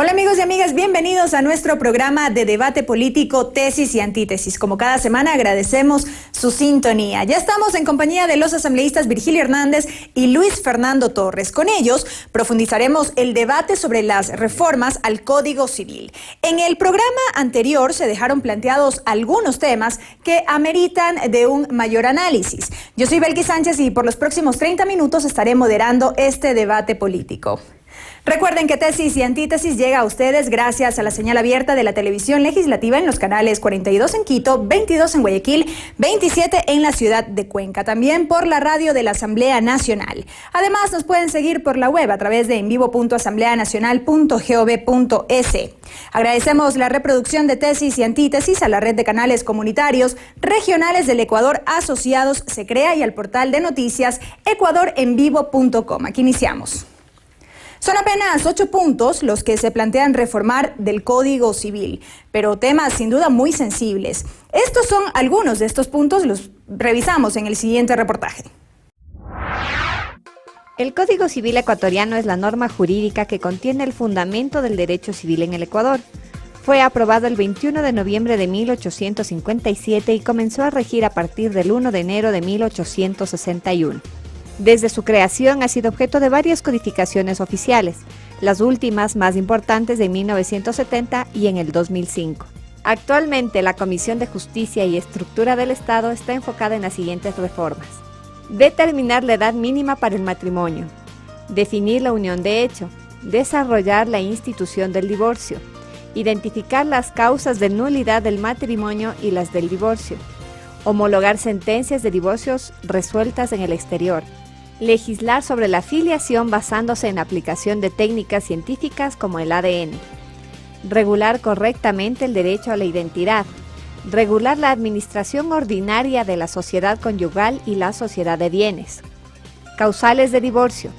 Hola amigos y amigas, bienvenidos a nuestro programa de debate político Tesis y Antítesis. Como cada semana agradecemos su sintonía. Ya estamos en compañía de los asambleístas Virgilio Hernández y Luis Fernando Torres. Con ellos profundizaremos el debate sobre las reformas al Código Civil. En el programa anterior se dejaron planteados algunos temas que ameritan de un mayor análisis. Yo soy Belkis Sánchez y por los próximos 30 minutos estaré moderando este debate político. Recuerden que Tesis y Antítesis llega a ustedes gracias a la señal abierta de la televisión legislativa en los canales 42 en Quito, 22 en Guayaquil, 27 en la ciudad de Cuenca, también por la radio de la Asamblea Nacional. Además, nos pueden seguir por la web a través de envivo.asambleanacional.gov.es. Agradecemos la reproducción de Tesis y Antítesis a la red de canales comunitarios regionales del Ecuador asociados SECREA y al portal de noticias ecuadorenvivo.com. Aquí iniciamos. Son apenas 8 puntos los que se plantean reformar del Código Civil, pero temas sin duda muy sensibles. Estos son algunos de estos puntos, los revisamos en el siguiente reportaje. El Código Civil ecuatoriano es la norma jurídica que contiene el fundamento del derecho civil en el Ecuador. Fue aprobado el 21 de noviembre de 1857 y comenzó a regir a partir del 1 de enero de 1861. Desde su creación ha sido objeto de varias codificaciones oficiales, las últimas más importantes de 1970 y en el 2005. Actualmente la Comisión de Justicia y Estructura del Estado está enfocada en las siguientes reformas. Determinar la edad mínima para el matrimonio, definir la unión de hecho, desarrollar la institución del divorcio, identificar las causas de nulidad del matrimonio y las del divorcio, homologar sentencias de divorcios resueltas en el exterior, legislar sobre la filiación basándose en la aplicación de técnicas científicas como el ADN, regular correctamente el derecho a la identidad, regular la administración ordinaria de la sociedad conyugal y la sociedad de bienes. Causales de divorcio.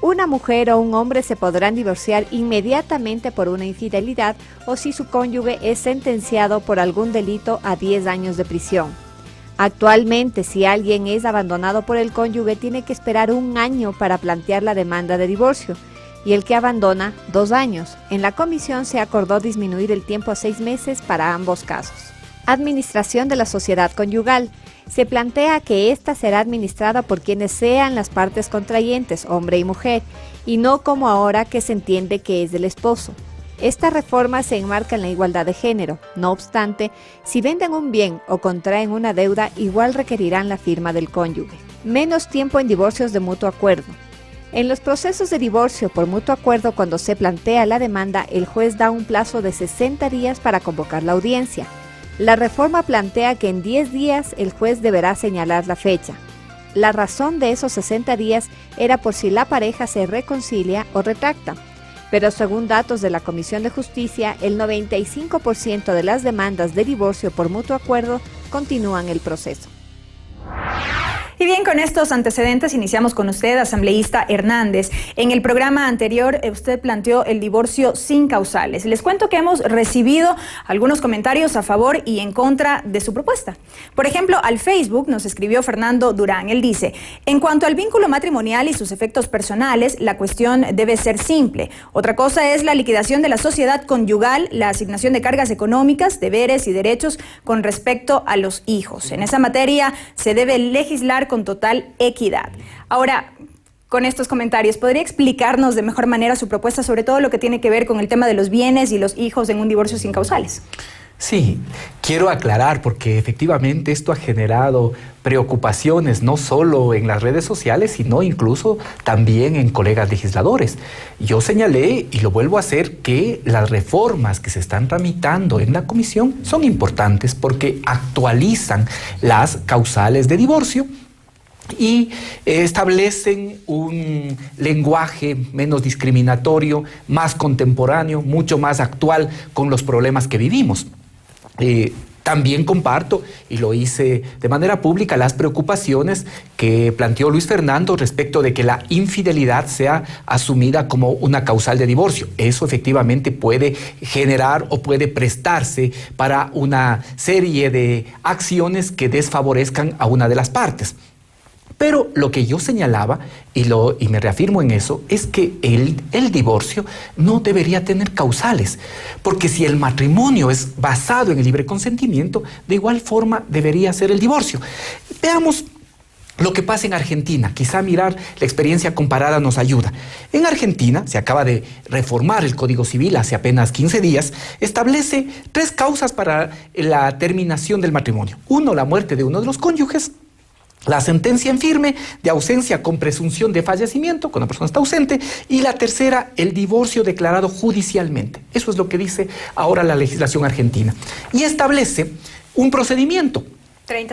Una mujer o un hombre se podrán divorciar inmediatamente por una infidelidad o si su cónyuge es sentenciado por algún delito a 10 años de prisión. Actualmente, si alguien es abandonado por el cónyuge, tiene que esperar 1 año para plantear la demanda de divorcio, y el que abandona, 2 años. En la comisión se acordó disminuir el tiempo a 6 meses para ambos casos. Administración de la sociedad conyugal. Se plantea que ésta será administrada por quienes sean las partes contrayentes, hombre y mujer, y no como ahora que se entiende que es del esposo. Esta reforma se enmarca en la igualdad de género. No obstante, si venden un bien o contraen una deuda, igual requerirán la firma del cónyuge. Menos tiempo en divorcios de mutuo acuerdo. En los procesos de divorcio por mutuo acuerdo, cuando se plantea la demanda, el juez da un plazo de 60 días para convocar la audiencia. La reforma plantea que en 10 días el juez deberá señalar la fecha. La razón de esos 60 días era por si la pareja se reconcilia o retracta. Pero según datos de la Comisión de Justicia, el 95% de las demandas de divorcio por mutuo acuerdo continúan el proceso. Y bien, con estos antecedentes iniciamos con usted, asambleísta Hernández. En el programa anterior usted planteó el divorcio sin causales. Les cuento que hemos recibido algunos comentarios a favor y en contra de su propuesta. Por ejemplo, al Facebook nos escribió Fernando Durán. Él dice: en cuanto al vínculo matrimonial y sus efectos personales, la cuestión debe ser simple. Otra cosa es la liquidación de la sociedad conyugal, la asignación de cargas económicas, deberes y derechos con respecto a los hijos. En esa materia se debe legislar con total equidad. Ahora, con estos comentarios, ¿podría explicarnos de mejor manera su propuesta, sobre todo lo que tiene que ver con el tema de los bienes y los hijos en un divorcio sin causales? Sí, quiero aclarar porque efectivamente esto ha generado preocupaciones no solo en las redes sociales, sino incluso también en colegas legisladores. Yo señalé, y lo vuelvo a hacer, que las reformas que se están tramitando en la comisión son importantes porque actualizan las causales de divorcio y establecen un lenguaje menos discriminatorio, más contemporáneo, mucho más actual con los problemas que vivimos. También comparto, y lo hice de manera pública, las preocupaciones que planteó Luis Fernando respecto de que la infidelidad sea asumida como una causal de divorcio. Eso efectivamente puede generar o puede prestarse para una serie de acciones que desfavorezcan a una de las partes. Pero lo que yo señalaba, y me reafirmo en eso, es que el divorcio no debería tener causales, porque si el matrimonio es basado en el libre consentimiento, de igual forma debería ser el divorcio. Veamos lo que pasa en Argentina. Quizá mirar la experiencia comparada nos ayuda. En Argentina, se acaba de reformar el Código Civil hace apenas 15 días, establece 3 causas para la terminación del matrimonio. 1, la muerte de uno de los cónyuges. La sentencia en firme de ausencia con presunción de fallecimiento, cuando la persona está ausente. Y la tercera, el divorcio declarado judicialmente. Eso es lo que dice ahora la legislación argentina. Y establece un procedimiento.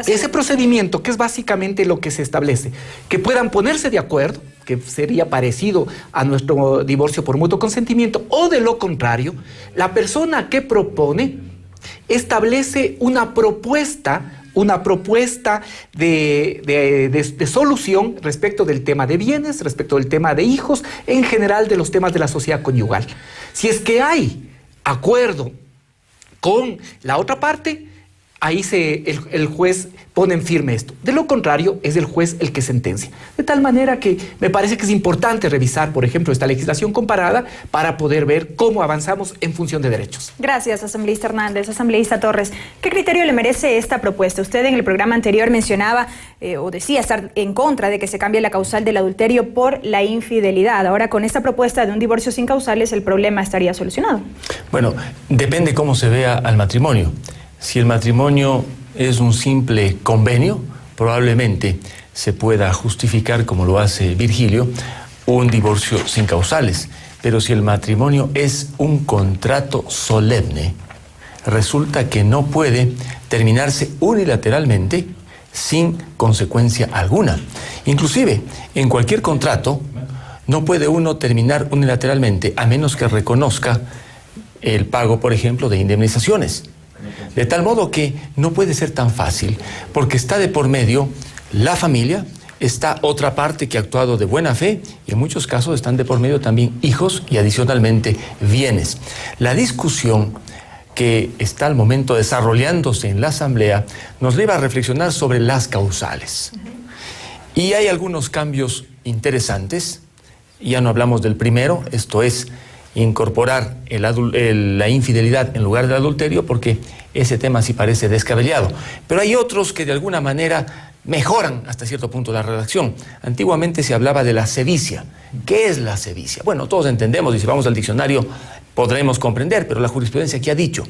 Ese procedimiento, que es básicamente lo que se establece, que puedan ponerse de acuerdo, que sería parecido a nuestro divorcio por mutuo consentimiento, o de lo contrario, la persona que propone establece una propuesta de solución respecto del tema de bienes, respecto del tema de hijos, en general de los temas de la sociedad conyugal. Si es que hay acuerdo con la otra parte, ahí el juez pone en firme esto. De lo contrario, es el juez el que sentencia. De tal manera que me parece que es importante revisar, por ejemplo, esta legislación comparada para poder ver cómo avanzamos en función de derechos. Gracias, asambleísta Hernández. Asambleísta Torres, ¿qué criterio le merece esta propuesta? Usted en el programa anterior mencionaba o decía estar en contra de que se cambie la causal del adulterio por la infidelidad. Ahora, con esta propuesta de un divorcio sin causales, el problema estaría solucionado. Bueno, depende cómo se vea al matrimonio. Si el matrimonio es un simple convenio, probablemente se pueda justificar, como lo hace Virgilio, un divorcio sin causales. Pero si el matrimonio es un contrato solemne, resulta que no puede terminarse unilateralmente sin consecuencia alguna. Inclusive, en cualquier contrato, no puede uno terminar unilateralmente a menos que reconozca el pago, por ejemplo, de indemnizaciones. De tal modo que no puede ser tan fácil, porque está de por medio la familia, está otra parte que ha actuado de buena fe, y en muchos casos están de por medio también hijos y adicionalmente bienes. La discusión que está al momento desarrollándose en la Asamblea nos lleva a reflexionar sobre las causales. Y hay algunos cambios interesantes. Ya no hablamos del primero, esto es incorporar la infidelidad en lugar del adulterio, porque ese tema sí parece descabellado. Pero hay otros que de alguna manera mejoran hasta cierto punto la redacción. Antiguamente se hablaba de la sevicia. ¿Qué es la sevicia? Bueno, todos entendemos, y si vamos al diccionario podremos comprender, pero la jurisprudencia aquí ha dicho,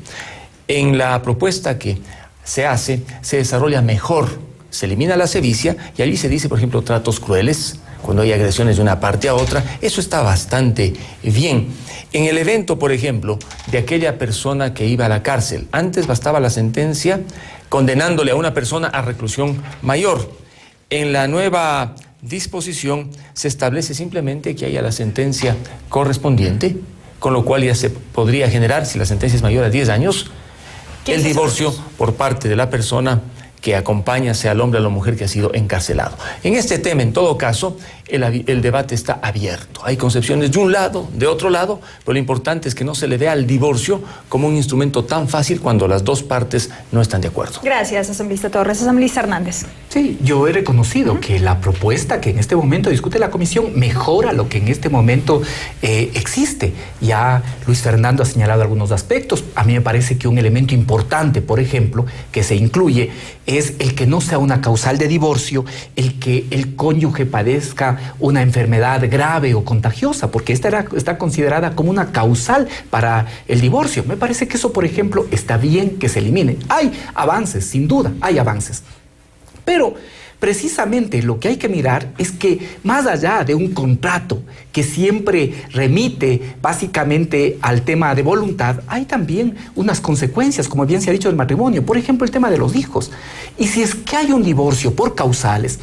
en la propuesta que se hace, se desarrolla mejor, se elimina la sevicia, y allí se dice, por ejemplo, tratos crueles, cuando hay agresiones de una parte a otra. Eso está bastante bien. En el evento, por ejemplo, de aquella persona que iba a la cárcel, antes bastaba la sentencia condenándole a una persona a reclusión mayor. En la nueva disposición se establece simplemente que haya la sentencia correspondiente, con lo cual ya se podría generar, si la sentencia es mayor a 10 años, el divorcio por parte de la persona que acompaña, sea el hombre o la mujer que ha sido encarcelado. En este tema, en todo caso, el debate está abierto. Hay concepciones de un lado, de otro lado, pero lo importante es que no se le vea al divorcio como un instrumento tan fácil cuando las dos partes no están de acuerdo. Gracias, asambleísta Torres. Asambleísta Hernández. Sí, yo he reconocido que la propuesta que en este momento discute la comisión mejora lo que en este momento existe. Ya Luis Fernando ha señalado algunos aspectos. A mí me parece que un elemento importante, por ejemplo, que se incluye es el que no sea una causal de divorcio, el que el cónyuge padezca una enfermedad grave o contagiosa, porque esta está considerada como una causal para el divorcio. Me parece que eso, por ejemplo, está bien que se elimine. Hay avances, sin duda, hay avances. Pero precisamente lo que hay que mirar es que más allá de un contrato que siempre remite básicamente al tema de voluntad, hay también unas consecuencias, como bien se ha dicho, del matrimonio. Por ejemplo, el tema de los hijos. Y si es que hay un divorcio por causales,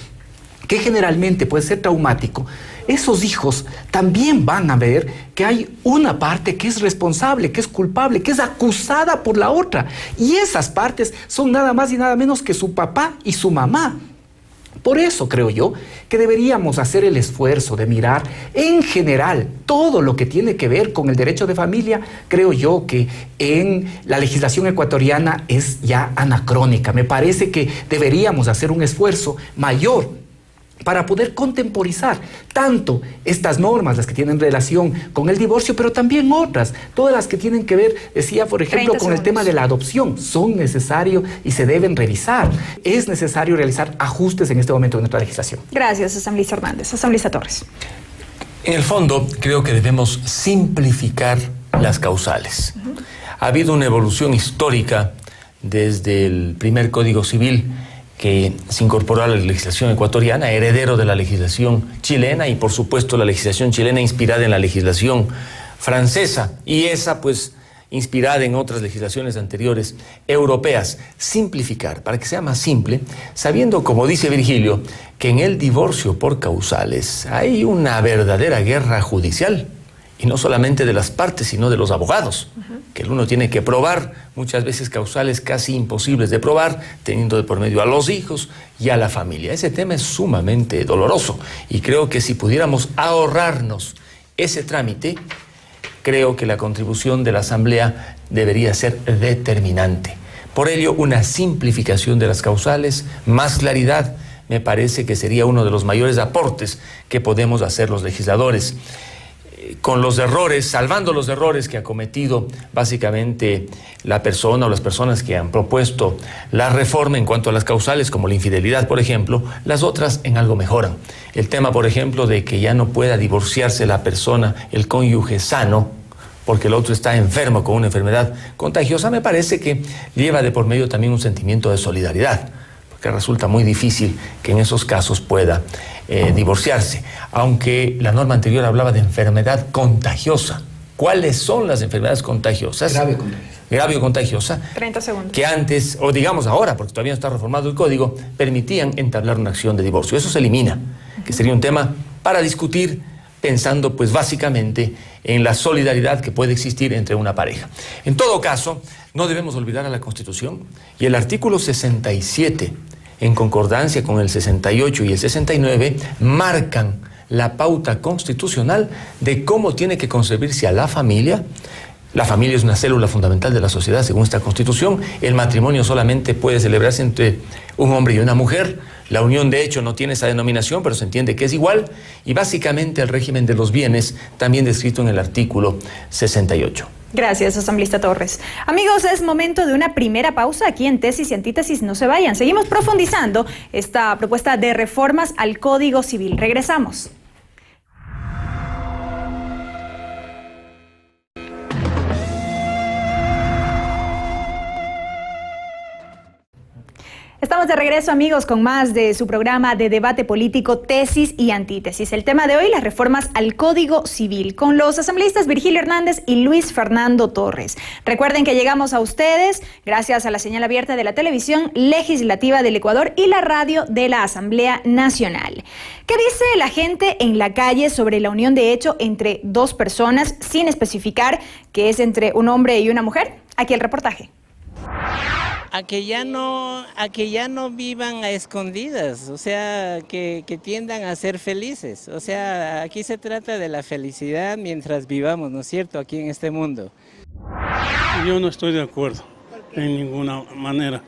que generalmente puede ser traumático, esos hijos también van a ver que hay una parte que es responsable, que es culpable, que es acusada por la otra. Y esas partes son nada más y nada menos que su papá y su mamá. Por eso creo yo que deberíamos hacer el esfuerzo de mirar en general todo lo que tiene que ver con el derecho de familia. Creo yo que en la legislación ecuatoriana es ya anacrónica. Me parece que deberíamos hacer un esfuerzo mayor para poder contemporizar tanto estas normas, las que tienen relación con el divorcio, pero también otras, todas las que tienen que ver, decía, por ejemplo, con el tema de la adopción, son necesarios y se deben revisar. Es necesario realizar ajustes en este momento de nuestra legislación. Gracias, asambleísta Hernández. Asambleísta Torres. En el fondo, creo que debemos simplificar las causales. Ha habido una evolución histórica desde el primer Código Civil que se incorporó a la legislación ecuatoriana, heredero de la legislación chilena y, por supuesto, la legislación chilena inspirada en la legislación francesa y esa, pues, inspirada en otras legislaciones anteriores europeas. Simplificar, para que sea más simple, sabiendo, como dice Virgilio, que en el divorcio por causales hay una verdadera guerra judicial, y no solamente de las partes, sino de los abogados, que el uno tiene que probar, muchas veces causales casi imposibles de probar, teniendo de por medio a los hijos y a la familia. Ese tema es sumamente doloroso, y creo que si pudiéramos ahorrarnos ese trámite, creo que la contribución de la Asamblea debería ser determinante. Por ello, una simplificación de las causales, más claridad, me parece que sería uno de los mayores aportes que podemos hacer los legisladores. Con los errores, salvando los errores que ha cometido básicamente la persona o las personas que han propuesto la reforma en cuanto a las causales, como la infidelidad, por ejemplo, las otras en algo mejoran. El tema, por ejemplo, de que ya no pueda divorciarse la persona, el cónyuge sano, porque el otro está enfermo con una enfermedad contagiosa, me parece que lleva de por medio también un sentimiento de solidaridad, porque resulta muy difícil que en esos casos pueda divorciarse, aunque la norma anterior hablaba de enfermedad contagiosa. ¿Cuáles son las enfermedades contagiosas? Grave o contagiosa. 30 segundos. Que antes, o digamos ahora, porque todavía no está reformado el código, permitían entablar una acción de divorcio. Eso se elimina, que sería un tema para discutir, pensando pues básicamente en la solidaridad que puede existir entre una pareja. En todo caso, no debemos olvidar a la Constitución, y el artículo 67, en concordancia con el 68 y el 69, marcan la pauta constitucional de cómo tiene que concebirse a la familia. La familia es una célula fundamental de la sociedad según esta Constitución. El matrimonio solamente puede celebrarse entre un hombre y una mujer. La unión de hecho no tiene esa denominación, pero se entiende que es igual. Y básicamente el régimen de los bienes, también descrito en el artículo 68. Gracias, asambleísta Torres. Amigos, es momento de una primera pausa aquí en Tesis y Antítesis. No se vayan. Seguimos profundizando esta propuesta de reformas al Código Civil. Regresamos. Estamos de regreso, amigos, con más de su programa de debate político Tesis y Antítesis. El tema de hoy, las reformas al Código Civil, con los asambleístas Virgilio Hernández y Luis Fernando Torres. Recuerden que llegamos a ustedes gracias a la señal abierta de la televisión legislativa del Ecuador y la radio de la Asamblea Nacional. ¿Qué dice la gente en la calle sobre la unión de hecho entre dos personas, sin especificar que es entre un hombre y una mujer? Aquí el reportaje. A que ya no vivan a escondidas, o sea, que tiendan a ser felices. O sea, aquí se trata de la felicidad mientras vivamos, ¿no es cierto?, aquí en este mundo. Yo no estoy de acuerdo en ninguna manera,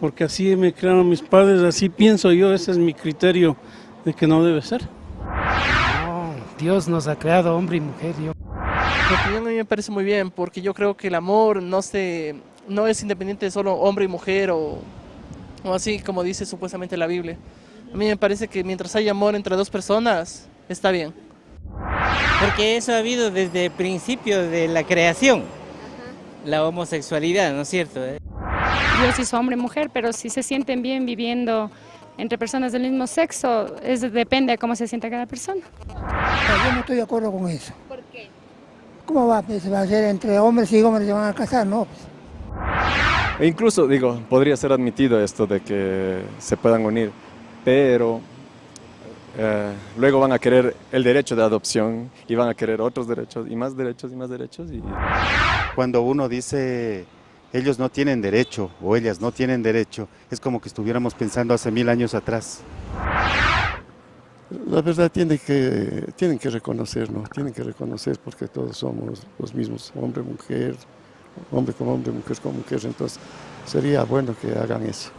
porque así me crearon mis padres, así pienso yo, ese es mi criterio de que no debe ser. No, Dios nos ha creado hombre y mujer. Mi opinión a mí me parece muy bien, porque yo creo que el amor no es independiente de solo hombre y mujer o así como dice supuestamente la Biblia. A mí me parece que mientras hay amor entre dos personas, está bien. Porque eso ha habido desde el principio de la creación, la homosexualidad, ¿no es cierto? Dios hizo hombre y mujer, pero si se sienten bien viviendo entre personas del mismo sexo, depende de cómo se sienta cada persona. Yo no estoy de acuerdo con eso. ¿Por qué? ¿Cómo va? Pues, va a ser entre hombres y hombres se van a casar, ¿no? E incluso, podría ser admitido esto de que se puedan unir, pero luego van a querer el derecho de adopción y van a querer otros derechos y más derechos y más derechos. Cuando uno dice ellos no tienen derecho o ellas no tienen derecho, es como que estuviéramos pensando hace 1000 años atrás. La verdad tienen que reconocer, ¿no? Tienen que reconocer porque todos somos los mismos, hombre, mujer, hombre con hombre, mujer con mujer, entonces sería bueno que hagan eso.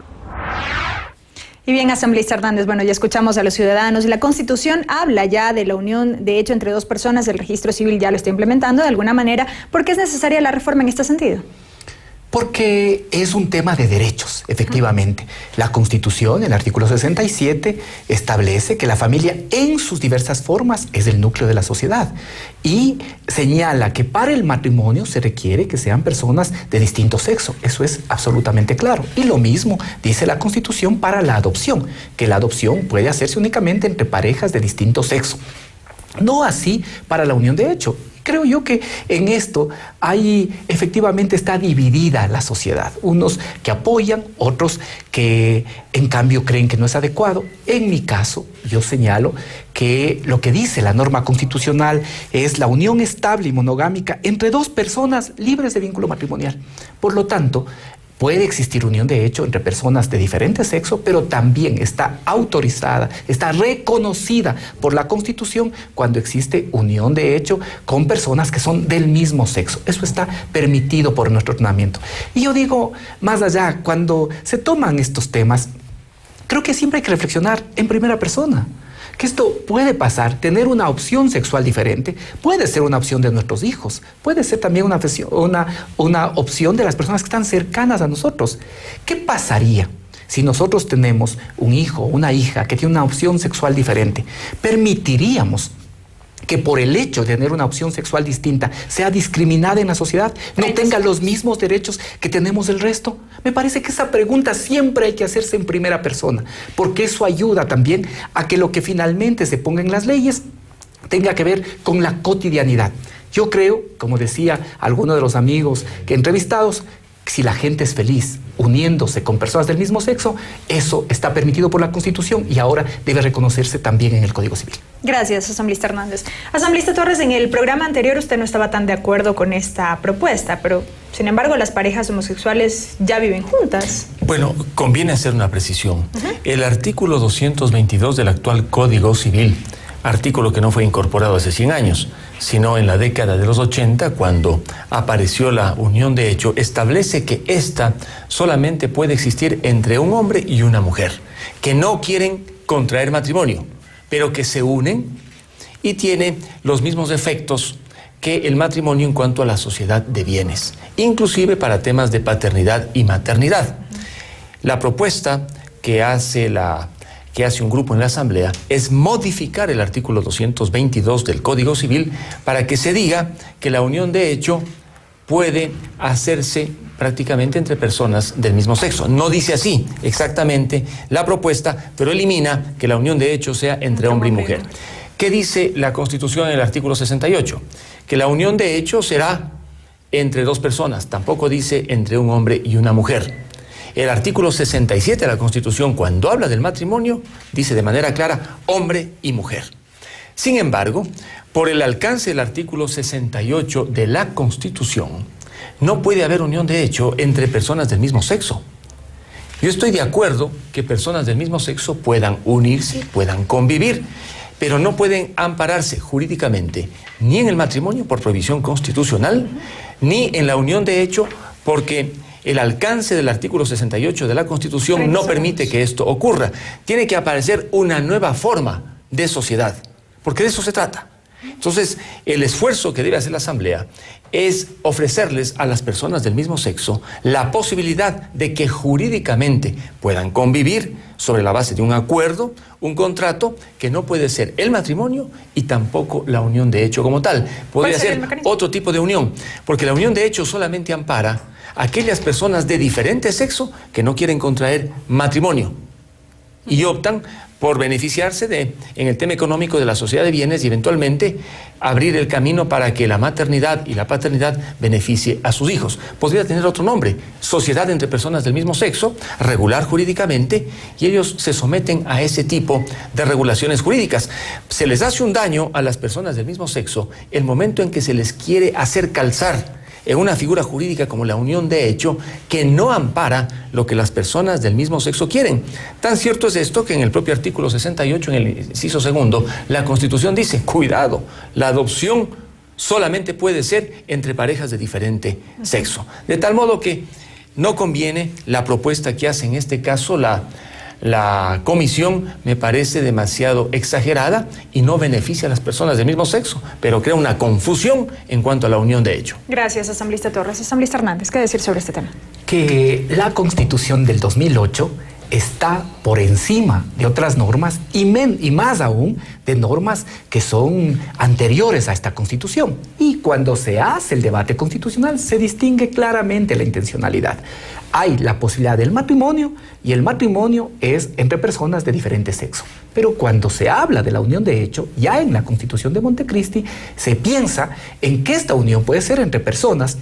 Y bien, asambleísta Hernández, bueno, ya escuchamos a los ciudadanos y la Constitución habla ya de la unión, de hecho, entre dos personas, el registro civil ya lo está implementando de alguna manera. ¿Por qué es necesaria la reforma en este sentido? Porque es un tema de derechos, efectivamente. La Constitución, el artículo 67, establece que la familia en sus diversas formas es el núcleo de la sociedad y señala que para el matrimonio se requiere que sean personas de distinto sexo. Eso es absolutamente claro. Y lo mismo dice la Constitución para la adopción, que la adopción puede hacerse únicamente entre parejas de distinto sexo. No así para la unión de hecho. Creo yo que en esto efectivamente está dividida la sociedad. Unos que apoyan, otros que en cambio creen que no es adecuado. En mi caso, yo señalo que lo que dice la norma constitucional es la unión estable y monogámica entre dos personas libres de vínculo matrimonial. Por lo tanto, puede existir unión de hecho entre personas de diferente sexo, pero también está autorizada, está reconocida por la Constitución cuando existe unión de hecho con personas que son del mismo sexo. Eso está permitido por nuestro ordenamiento. Y yo digo, más allá, cuando se toman estos temas, creo que siempre hay que reflexionar en primera persona. Que esto puede pasar, tener una opción sexual diferente, puede ser una opción de nuestros hijos, puede ser también una opción de las personas que están cercanas a nosotros. ¿Qué pasaría si nosotros tenemos un hijo, una hija que tiene una opción sexual diferente? ¿Permitiríamos que por el hecho de tener una opción sexual distinta sea discriminada en la sociedad, no tenga los mismos derechos que tenemos el resto? Me parece que esa pregunta siempre hay que hacerse en primera persona, porque eso ayuda también a que lo que finalmente se ponga en las leyes tenga que ver con la cotidianidad. Yo creo, como decía alguno de los amigos que entrevistados, si la gente es feliz uniéndose con personas del mismo sexo, eso está permitido por la Constitución y ahora debe reconocerse también en el Código Civil. Gracias, asambleísta Hernández. Asambleísta Torres, en el programa anterior usted no estaba tan de acuerdo con esta propuesta, pero sin embargo las parejas homosexuales ya viven juntas. Bueno, conviene hacer una precisión. El artículo 222 del actual Código Civil, artículo que no fue incorporado hace 100 años, sino en la década de los 80, cuando apareció la unión de hecho, establece que esta solamente puede existir entre un hombre y una mujer, que no quieren contraer matrimonio, pero que se unen y tiene los mismos efectos que el matrimonio en cuanto a la sociedad de bienes, inclusive para temas de paternidad y maternidad. La propuesta que hace un grupo en la Asamblea es modificar el artículo 222 del Código Civil para que se diga que la unión de hecho puede hacerse prácticamente entre personas del mismo sexo. No dice así exactamente la propuesta, pero elimina que la unión de hecho sea entre hombre y mujer. ¿Qué dice la Constitución en el artículo 68? Que la unión de hecho será entre dos personas, tampoco dice entre un hombre y una mujer. El artículo 67 de la Constitución, cuando habla del matrimonio, dice de manera clara hombre y mujer. Sin embargo, por el alcance del artículo 68 de la Constitución, no puede haber unión de hecho entre personas del mismo sexo. Yo estoy de acuerdo que personas del mismo sexo puedan unirse, puedan convivir, pero no pueden ampararse jurídicamente ni en el matrimonio por prohibición constitucional, ni en la unión de hecho porque el alcance del artículo 68 de la Constitución no permite que esto ocurra. Tiene que aparecer una nueva forma de sociedad, porque de eso se trata. Entonces, el esfuerzo que debe hacer la Asamblea es ofrecerles a las personas del mismo sexo la posibilidad de que jurídicamente puedan convivir sobre la base de un acuerdo, un contrato, que no puede ser el matrimonio y tampoco la unión de hecho como tal. Podría ser otro tipo de unión, porque la unión de hecho solamente ampara a aquellas personas de diferente sexo que no quieren contraer matrimonio y optan por beneficiarse en el tema económico de la sociedad de bienes y eventualmente abrir el camino para que la maternidad y la paternidad beneficie a sus hijos. Podría tener otro nombre: sociedad entre personas del mismo sexo, regular jurídicamente, y ellos se someten a ese tipo de regulaciones jurídicas. Se les hace un daño a las personas del mismo sexo el momento en que se les quiere hacer calzar en una figura jurídica como la unión de hecho, que no ampara lo que las personas del mismo sexo quieren. Tan cierto es esto que en el propio artículo 68, en el inciso segundo, la Constitución dice: cuidado, la adopción solamente puede ser entre parejas de diferente sexo. De tal modo que no conviene la propuesta que hace en este caso la la comisión me parece demasiado exagerada y no beneficia a las personas del mismo sexo, pero crea una confusión en cuanto a la unión de hecho. Gracias, asambleísta Torres. Asambleísta Hernández, ¿qué decir sobre este tema? Que la Constitución del 2008 está por encima de otras normas y más aún de normas que son anteriores a esta Constitución. Y cuando se hace el debate constitucional se distingue claramente la intencionalidad. Hay la posibilidad del matrimonio y el matrimonio es entre personas de diferente sexo. Pero cuando se habla de la unión de hecho, ya en la Constitución de Montecristi se piensa en que esta unión puede ser entre personas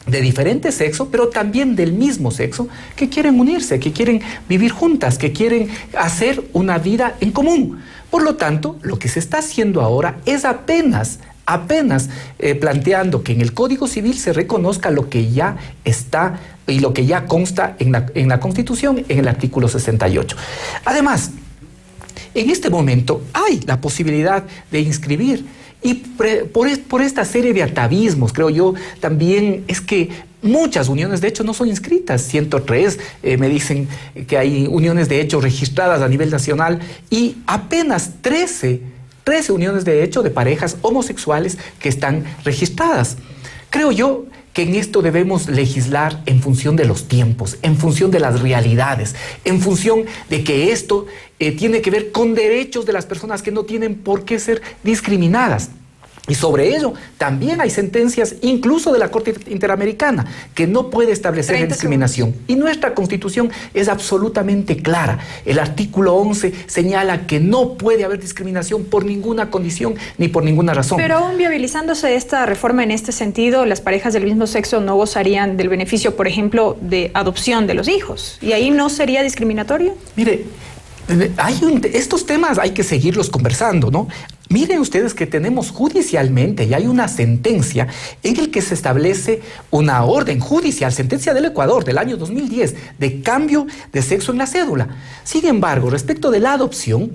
de diferente sexo, pero también del mismo sexo, que quieren unirse, que quieren vivir juntas, que quieren hacer una vida en común. Por lo tanto, lo que se está haciendo ahora es apenas planteando que en el Código Civil se reconozca lo que ya está y lo que ya consta en la Constitución, en el artículo 68. Además, en este momento hay la posibilidad de inscribir. Y por esta serie de atavismos, creo yo, también es que muchas uniones de hecho no son inscritas. 103 me dicen que hay uniones de hecho registradas a nivel nacional y apenas 13 uniones de hecho de parejas homosexuales que están registradas. Creo yo que en esto debemos legislar en función de los tiempos, en función de las realidades, en función de que esto tiene que ver con derechos de las personas que no tienen por qué ser discriminadas. Y sobre ello también hay sentencias incluso de la Corte Interamericana que no puede establecer discriminación. Y nuestra Constitución es absolutamente clara. El artículo 11 señala que no puede haber discriminación por ninguna condición ni por ninguna razón. Pero aún viabilizándose esta reforma en este sentido, las parejas del mismo sexo no gozarían del beneficio, por ejemplo, de adopción de los hijos. ¿Y ahí no sería discriminatorio? Mire, estos temas hay que seguirlos conversando, ¿no? Miren ustedes que tenemos judicialmente, y hay una sentencia en el que se establece una orden judicial, sentencia del Ecuador del año 2010, de cambio de sexo en la cédula. Sin embargo, respecto de la adopción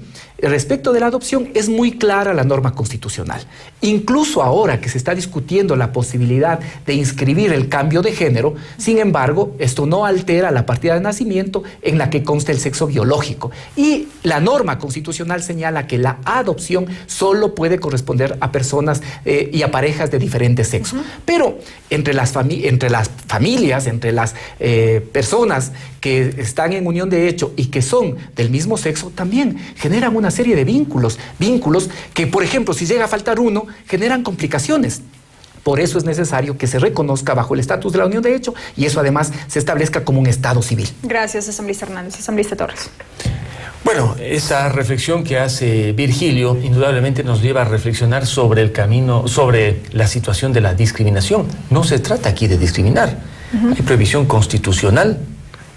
es muy clara la norma constitucional. Incluso ahora que se está discutiendo la posibilidad de inscribir el cambio de género, sin embargo, esto no altera la partida de nacimiento en la que consta el sexo biológico. Y la norma constitucional señala que la adopción solo puede corresponder a personas y a parejas de diferente sexo. Pero entre las familias, entre las personas que están en unión de hecho y que son del mismo sexo, también generan una serie de vínculos que, por ejemplo, si llega a faltar uno, generan complicaciones. Por eso es necesario que se reconozca bajo el estatus de la unión de hecho y eso además se establezca como un estado civil. Gracias, asambleísta Hernández. Asambleísta Torres. Bueno, esa reflexión que hace Virgilio indudablemente nos lleva a reflexionar sobre el camino, sobre la situación de la discriminación. No se trata aquí de discriminar. Hay prohibición constitucional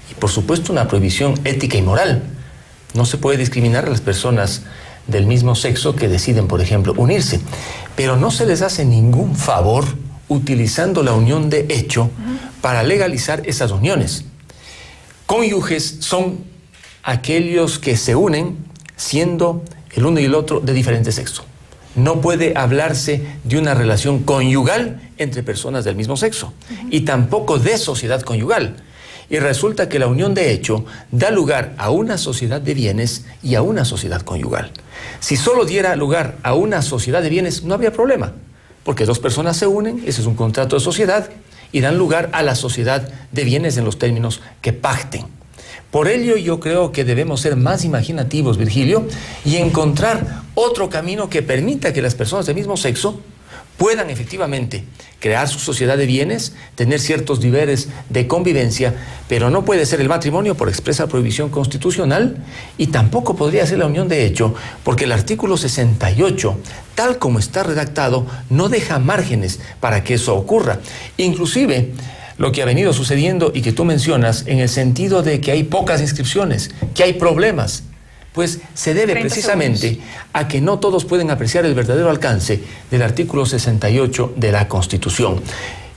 y, por supuesto, una prohibición ética y moral. No se puede discriminar a las personas del mismo sexo que deciden, por ejemplo, unirse. Pero no se les hace ningún favor utilizando la unión de hecho para legalizar esas uniones. Cónyuges son aquellos que se unen siendo el uno y el otro de diferente sexo. No puede hablarse de una relación conyugal entre personas del mismo sexo y tampoco de sociedad conyugal. Y resulta que la unión de hecho da lugar a una sociedad de bienes y a una sociedad conyugal. Si solo diera lugar a una sociedad de bienes, no habría problema, porque dos personas se unen, ese es un contrato de sociedad, y dan lugar a la sociedad de bienes en los términos que pacten. Por ello yo creo que debemos ser más imaginativos, Virgilio, y encontrar otro camino que permita que las personas del mismo sexo puedan efectivamente crear su sociedad de bienes, tener ciertos deberes de convivencia, pero no puede ser el matrimonio por expresa prohibición constitucional y tampoco podría ser la unión de hecho, porque el artículo 68, tal como está redactado, no deja márgenes para que eso ocurra. Inclusive, lo que ha venido sucediendo y que tú mencionas en el sentido de que hay pocas inscripciones, que hay problemas, pues se debe precisamente a que no todos pueden apreciar el verdadero alcance del artículo 68 de la Constitución.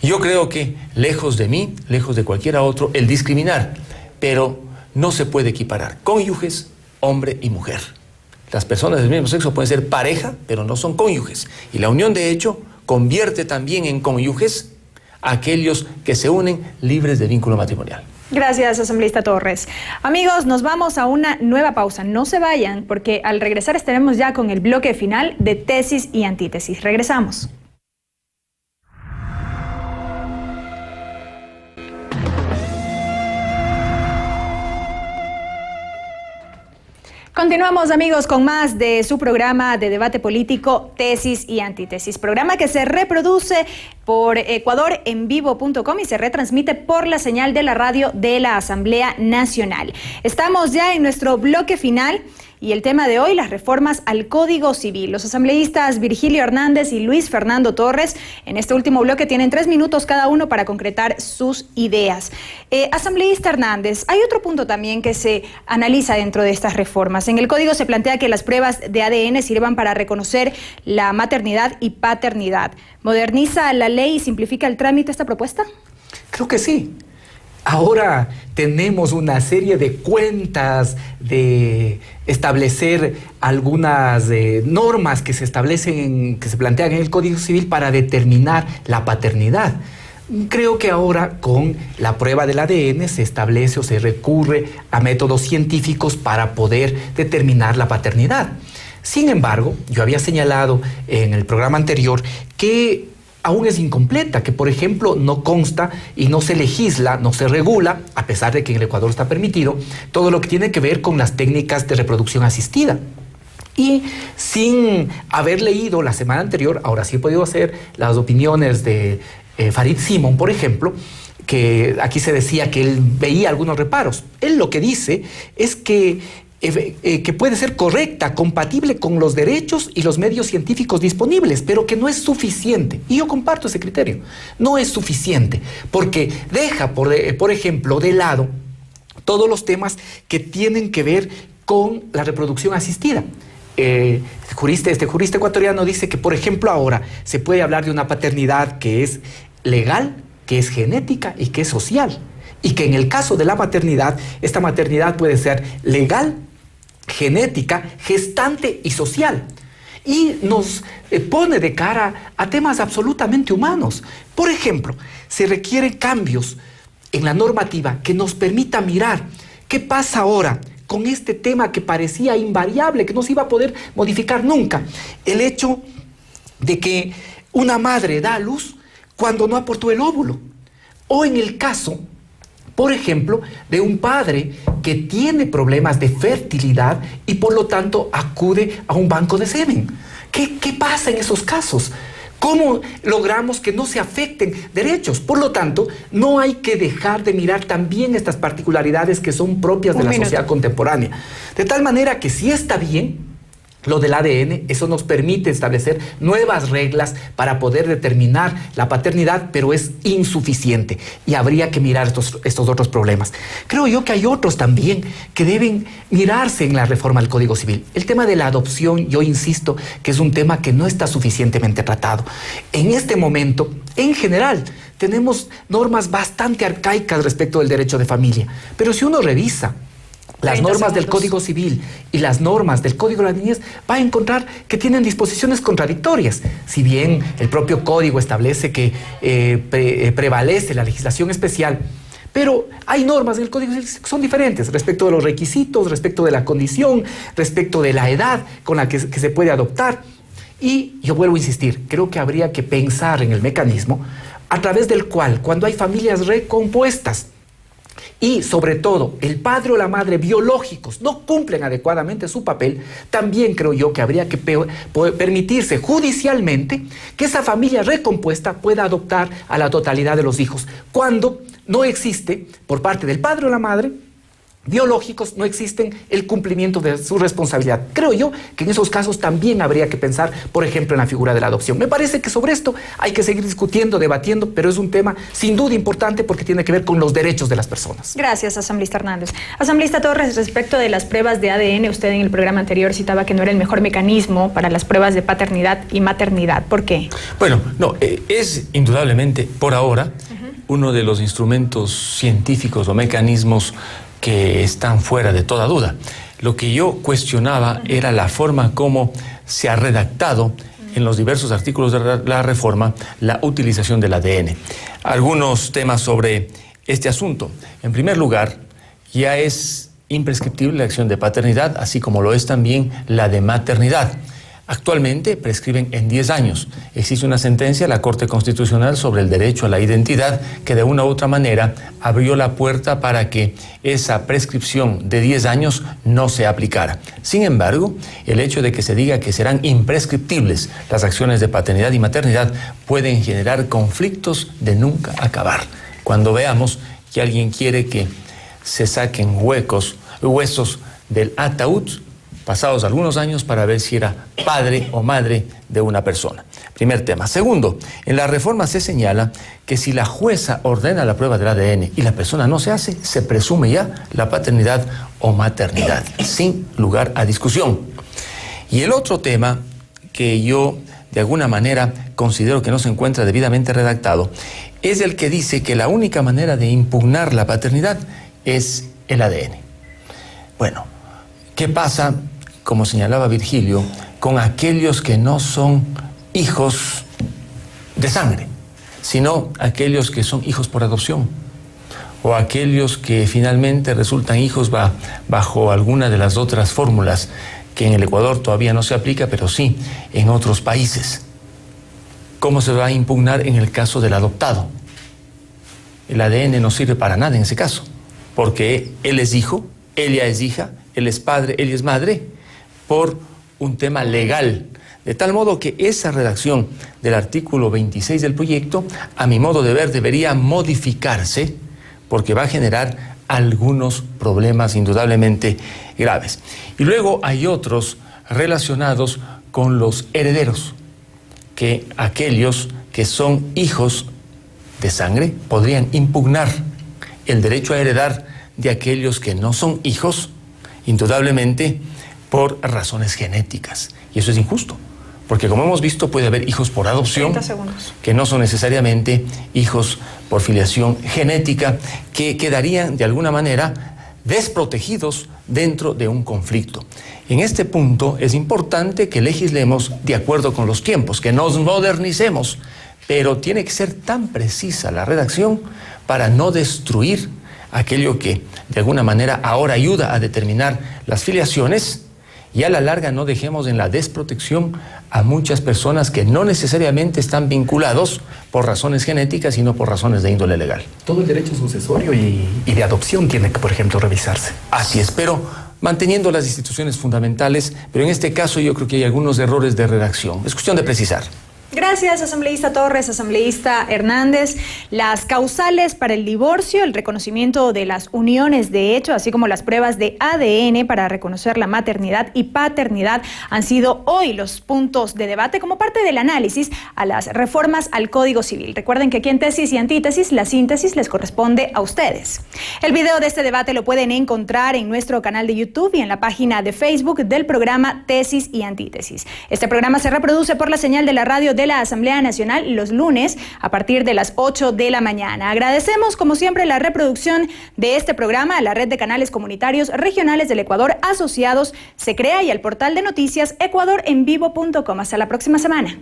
Yo creo que, lejos de mí, lejos de cualquiera otro, el discriminar, pero no se puede equiparar cónyuges, hombre y mujer. Las personas del mismo sexo pueden ser pareja, pero no son cónyuges. Y la unión de hecho convierte también en cónyuges a aquellos que se unen libres de vínculo matrimonial. Gracias, asambleísta Torres. Amigos, nos vamos a una nueva pausa. No se vayan, porque al regresar estaremos ya con el bloque final de tesis y antítesis. Regresamos. Continuamos, amigos, con más de su programa de debate político, Tesis y Antítesis. Programa que se reproduce por ecuadorenvivo.com y se retransmite por la señal de la radio de la Asamblea Nacional. Estamos ya en nuestro bloque final y el tema de hoy, las reformas al Código Civil. Los asambleístas Virgilio Hernández y Luis Fernando Torres, en este último bloque, tienen 3 minutos cada uno para concretar sus ideas. Asambleísta Hernández, hay otro punto también que se analiza dentro de estas reformas. En el Código se plantea que las pruebas de ADN sirvan para reconocer la maternidad y paternidad. ¿Moderniza la ley y simplifica el trámite esta propuesta? Creo que sí. Ahora tenemos una serie de cuentas de establecer algunas normas que se establecen, que se plantean en el Código Civil para determinar la paternidad. Creo que ahora con la prueba del ADN se establece o se recurre a métodos científicos para poder determinar la paternidad. Sin embargo, yo había señalado en el programa anterior que aún es incompleta, que por ejemplo no consta y no se legisla, no se regula, a pesar de que en el Ecuador está permitido, todo lo que tiene que ver con las técnicas de reproducción asistida. Y sin haber leído la semana anterior, ahora sí he podido hacer las opiniones de Farid Simon, por ejemplo, que aquí se decía que él veía algunos reparos. Él lo que dice es que puede ser correcta, compatible con los derechos y los medios científicos disponibles, pero que no es suficiente. Y yo comparto ese criterio. No es suficiente, porque deja, por ejemplo, de lado todos los temas que tienen que ver con la reproducción asistida. Este jurista ecuatoriano dice que, por ejemplo, ahora se puede hablar de una paternidad que es legal, que es genética y que es social. Y que en el caso de la maternidad, esta maternidad puede ser legal, genética, gestante y social. Y nos pone de cara a temas absolutamente humanos. Por ejemplo, se requieren cambios en la normativa que nos permita mirar qué pasa ahora con este tema que parecía invariable, que no se iba a poder modificar nunca. El hecho de que una madre da a luz cuando no aportó el óvulo. O en el caso, por ejemplo, de un padre que tiene problemas de fertilidad y por lo tanto acude a un banco de semen. ¿Qué pasa en esos casos? ¿Cómo logramos que no se afecten derechos? Por lo tanto, no hay que dejar de mirar también estas particularidades que son propias de la sociedad contemporánea. De tal manera que si está bien lo del ADN, eso nos permite establecer nuevas reglas para poder determinar la paternidad, pero es insuficiente y habría que mirar estos otros problemas. Creo yo que hay otros también que deben mirarse en la reforma del Código Civil. El tema de la adopción, yo insisto que es un tema que no está suficientemente tratado. En este momento, en general, tenemos normas bastante arcaicas respecto del derecho de familia, pero si uno revisa las normas del Código Civil y las normas del Código de la Niñez, va a encontrar que tienen disposiciones contradictorias. Si bien el propio Código establece que prevalece la legislación especial, pero hay normas en el Código Civil que son diferentes respecto de los requisitos, respecto de la condición, respecto de la edad con la que se puede adoptar. Y yo vuelvo a insistir, creo que habría que pensar en el mecanismo a través del cual, cuando hay familias recompuestas, y sobre todo el padre o la madre biológicos no cumplen adecuadamente su papel, también creo yo que habría que permitirse judicialmente que esa familia recompuesta pueda adoptar a la totalidad de los hijos, cuando no existe por parte del padre o la madre biológicos, no existen el cumplimiento de su responsabilidad. Creo yo que en esos casos también habría que pensar, por ejemplo, en la figura de la adopción. Me parece que sobre esto hay que seguir discutiendo, debatiendo, pero es un tema sin duda importante porque tiene que ver con los derechos de las personas. Gracias, asambleísta Hernández. Asambleísta Torres, respecto de las pruebas de ADN, usted en el programa anterior citaba que no era el mejor mecanismo para las pruebas de paternidad y maternidad. ¿Por qué? Bueno, no, es indudablemente, por ahora, uno de los instrumentos científicos o mecanismos que están fuera de toda duda. Lo que yo cuestionaba era la forma como se ha redactado en los diversos artículos de la reforma la utilización del ADN. Algunos temas sobre este asunto. En primer lugar, ya es imprescriptible la acción de paternidad, así como lo es también la de maternidad. Actualmente prescriben en 10 años. Existe una sentencia de la Corte Constitucional sobre el derecho a la identidad que de una u otra manera abrió la puerta para que esa prescripción de 10 años no se aplicara. Sin embargo, el hecho de que se diga que serán imprescriptibles las acciones de paternidad y maternidad pueden generar conflictos de nunca acabar. Cuando veamos que alguien quiere que se saquen huesos del ataúd, pasados algunos años, para ver si era padre o madre de una persona. Primer tema. Segundo, en la reforma se señala que si la jueza ordena la prueba del ADN y la persona no se hace, se presume ya la paternidad o maternidad, sin lugar a discusión. Y el otro tema que yo de alguna manera considero que no se encuentra debidamente redactado es el que dice que la única manera de impugnar la paternidad es el ADN. Bueno, ¿qué pasa, como señalaba Virgilio, con aquellos que no son hijos de sangre, sino aquellos que son hijos por adopción, o aquellos que finalmente resultan hijos bajo alguna de las otras fórmulas que en el Ecuador todavía no se aplica, pero sí en otros países? ¿Cómo se va a impugnar en el caso del adoptado? El ADN no sirve para nada en ese caso, porque él es hijo, ella es hija, él es padre, ella es madre, por un tema legal. De tal modo que esa redacción del artículo 26 del proyecto, a mi modo de ver, debería modificarse, porque va a generar algunos problemas indudablemente graves. Y luego hay otros relacionados con los herederos, que aquellos que son hijos de sangre podrían impugnar el derecho a heredar de aquellos que no son hijos, indudablemente por razones genéticas. Y eso es injusto, porque como hemos visto puede haber hijos por adopción que no son necesariamente hijos por filiación genética, que quedarían de alguna manera desprotegidos dentro de un conflicto. En este punto es importante que legislemos de acuerdo con los tiempos, que nos modernicemos, pero tiene que ser tan precisa la redacción para no destruir aquello que de alguna manera ahora ayuda a determinar las filiaciones, y a la larga no dejemos en la desprotección a muchas personas que no necesariamente están vinculados por razones genéticas, sino por razones de índole legal. Todo el derecho sucesorio y de adopción tiene que, por ejemplo, revisarse. Así es, pero manteniendo las instituciones fundamentales, pero en este caso yo creo que hay algunos errores de redacción. Es cuestión de precisar. Gracias, asambleísta Torres, asambleísta Hernández. Las causales para el divorcio, el reconocimiento de las uniones de hecho, así como las pruebas de ADN para reconocer la maternidad y paternidad han sido hoy los puntos de debate como parte del análisis a las reformas al Código Civil. Recuerden que aquí en Tesis y Antítesis, la síntesis les corresponde a ustedes. El video de este debate lo pueden encontrar en nuestro canal de YouTube y en la página de Facebook del programa Tesis y Antítesis. Este programa se reproduce por la señal de la radio de la Asamblea Nacional los lunes a partir de las 8 de la mañana. Agradecemos, como siempre, la reproducción de este programa a la red de canales comunitarios regionales del Ecuador asociados, Se Crea, y al portal de noticias ecuadorenvivo.com. Hasta la próxima semana.